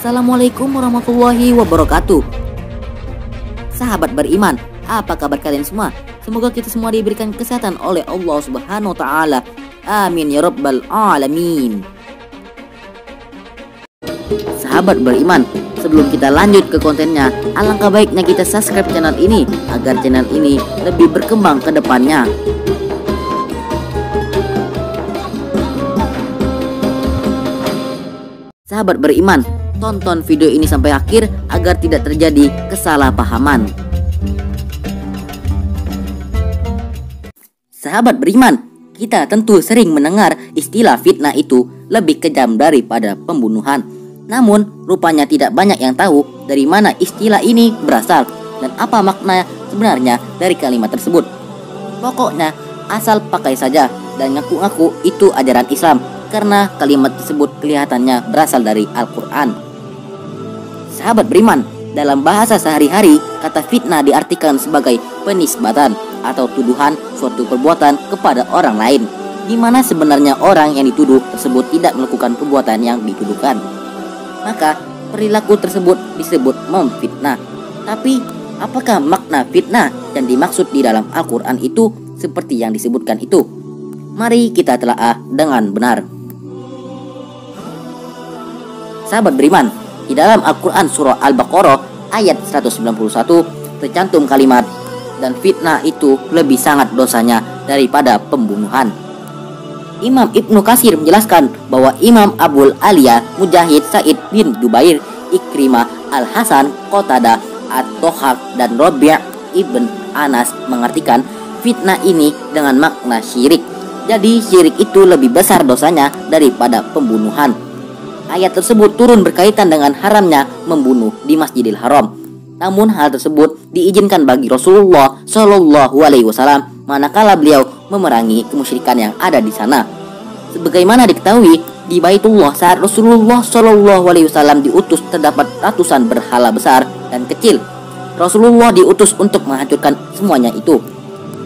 Assalamualaikum warahmatullahi wabarakatuh. Sahabat beriman, apa kabar kalian semua? Semoga kita semua diberikan kesehatan oleh Allah Subhanahu wa taala. Amin ya rabbal alamin. Sahabat beriman, sebelum kita lanjut ke kontennya, alangkah baiknya kita subscribe channel ini agar channel ini lebih berkembang ke depannya. Sahabat beriman, tonton video ini sampai akhir agar tidak terjadi kesalahpahaman. Sahabat beriman, kita tentu sering mendengar istilah fitnah itu lebih kejam daripada pembunuhan. Namun, rupanya tidak banyak yang tahu dari mana istilah ini berasal dan apa makna sebenarnya dari kalimat tersebut. Pokoknya, asal pakai saja dan ngaku-ngaku itu ajaran Islam, karena kalimat tersebut kelihatannya berasal dari Al-Quran. Sahabat beriman, dalam bahasa sehari-hari, kata fitnah diartikan sebagai penisbatan atau tuduhan suatu perbuatan kepada orang lain, di mana sebenarnya orang yang dituduh tersebut tidak melakukan perbuatan yang dituduhkan. Maka perilaku tersebut disebut memfitnah. Tapi apakah makna fitnah yang dimaksud di dalam Al-Quran itu seperti yang disebutkan itu? Mari kita telaah dengan benar. Sahabat beriman, di dalam Al-Quran surah Al-Baqarah ayat 191 tercantum kalimat, dan fitnah itu lebih sangat dosanya daripada pembunuhan. Imam Ibnu Katsir menjelaskan bahwa Imam Abul Aliya, Mujahid, Sa'id bin Jubair, Ikrimah, Al-Hasan, Qatadah, At-Tohak, dan Rabi' ibn Anas mengartikan fitnah ini dengan makna syirik. Jadi syirik itu lebih besar dosanya daripada pembunuhan. Ayat tersebut turun berkaitan dengan haramnya membunuh di Masjidil Haram. Namun hal tersebut diizinkan bagi Rasulullah Shallallahu Alaihi Wasallam manakala beliau memerangi kemusyrikan yang ada di sana. Sebagaimana diketahui, di Baitullah saat Rasulullah Shallallahu Alaihi Wasallam diutus terdapat ratusan berhala besar dan kecil. Rasulullah diutus untuk menghancurkan semuanya itu.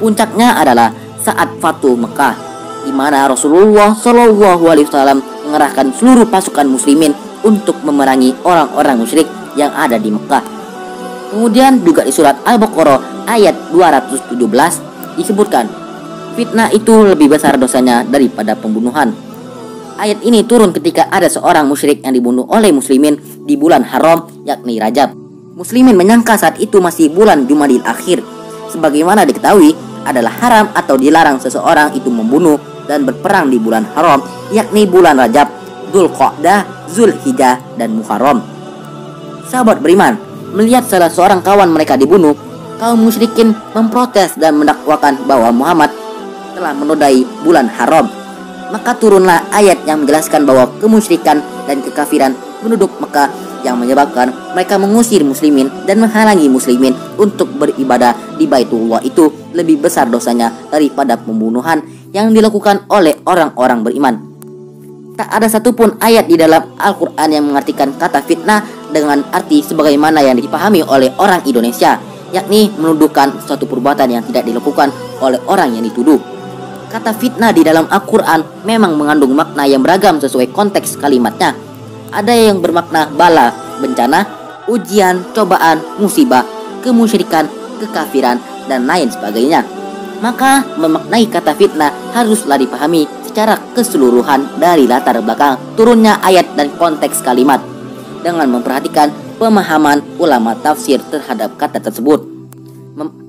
Puncaknya adalah saat Fatuh Mekah, di mana Rasulullah Shallallahu Alaihi Wasallam mengerahkan seluruh pasukan muslimin untuk memerangi orang-orang musyrik yang ada di Mekah. Kemudian juga di surat Al-Baqarah ayat 217 disebutkan, fitnah itu lebih besar dosanya daripada pembunuhan. Ayat ini turun ketika ada seorang musyrik yang dibunuh oleh muslimin di bulan haram, yakni Rajab. Muslimin menyangka saat itu masih bulan Jumadil Akhir. Sebagaimana diketahui, adalah haram atau dilarang seseorang itu membunuh dan berperang di bulan haram, yakni bulan Rajab, Dzulqa'dah, Zulhijjah, dan Muharram. Sahabat beriman, melihat salah seorang kawan mereka dibunuh, kaum musyrikin memprotes dan mendakwakan bahwa Muhammad telah menodai bulan haram. Maka turunlah ayat yang menjelaskan bahwa kemusyrikan dan kekafiran penduduk Mekah yang menyebabkan mereka mengusir muslimin dan menghalangi muslimin untuk beribadah di Baitullah itu lebih besar dosanya daripada pembunuhan yang dilakukan oleh orang-orang beriman. Tak ada satupun ayat di dalam Al-Quran yang mengartikan kata fitnah dengan arti sebagaimana yang dipahami oleh orang Indonesia, yakni menuduhkan suatu perbuatan yang tidak dilakukan oleh orang yang dituduh. Kata fitnah di dalam Al-Quran memang mengandung makna yang beragam sesuai konteks kalimatnya. Ada yang bermakna bala, bencana, ujian, cobaan, musibah, kemusyrikan, kekafiran, dan lain sebagainya. Maka memaknai kata fitnah haruslah dipahami secara keseluruhan dari latar belakang turunnya ayat dan konteks kalimat, dengan memperhatikan pemahaman ulama tafsir terhadap kata tersebut.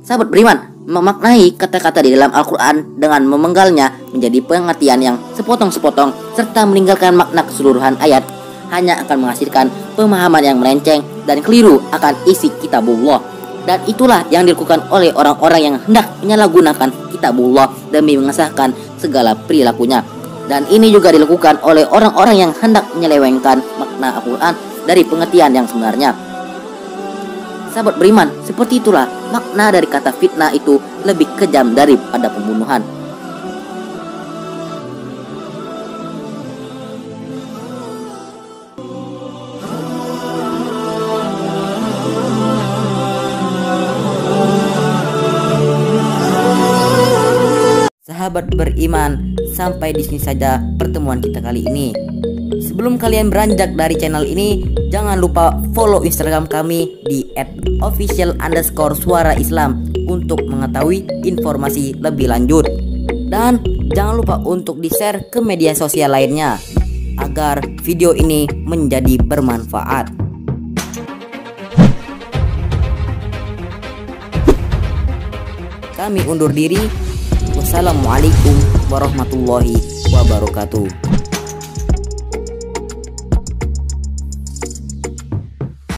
Sahabat beriman, memaknai kata-kata di dalam Al-Quran dengan memenggalnya menjadi pengertian yang sepotong-sepotong serta meninggalkan makna keseluruhan ayat hanya akan menghasilkan pemahaman yang melenceng dan keliru akan isi kitabullah. Dan itulah yang dilakukan oleh orang-orang yang hendak menyalahgunakan kitabullah demi mengesahkan segala perilakunya. Dan ini juga dilakukan oleh orang-orang yang hendak menyelewengkan makna Al-Quran dari pengertian yang sebenarnya. Sahabat beriman, seperti itulah makna dari kata fitnah itu lebih kejam daripada pembunuhan. Sahabat beriman, sampai di sini saja pertemuan kita kali ini. Sebelum kalian beranjak dari channel ini, jangan lupa follow Instagram kami di @official_suara_islam untuk mengetahui informasi lebih lanjut. Dan jangan lupa untuk di-share ke media sosial lainnya agar video ini menjadi bermanfaat. Kami undur diri. Wassalamualaikum warahmatullahi wabarakatuh.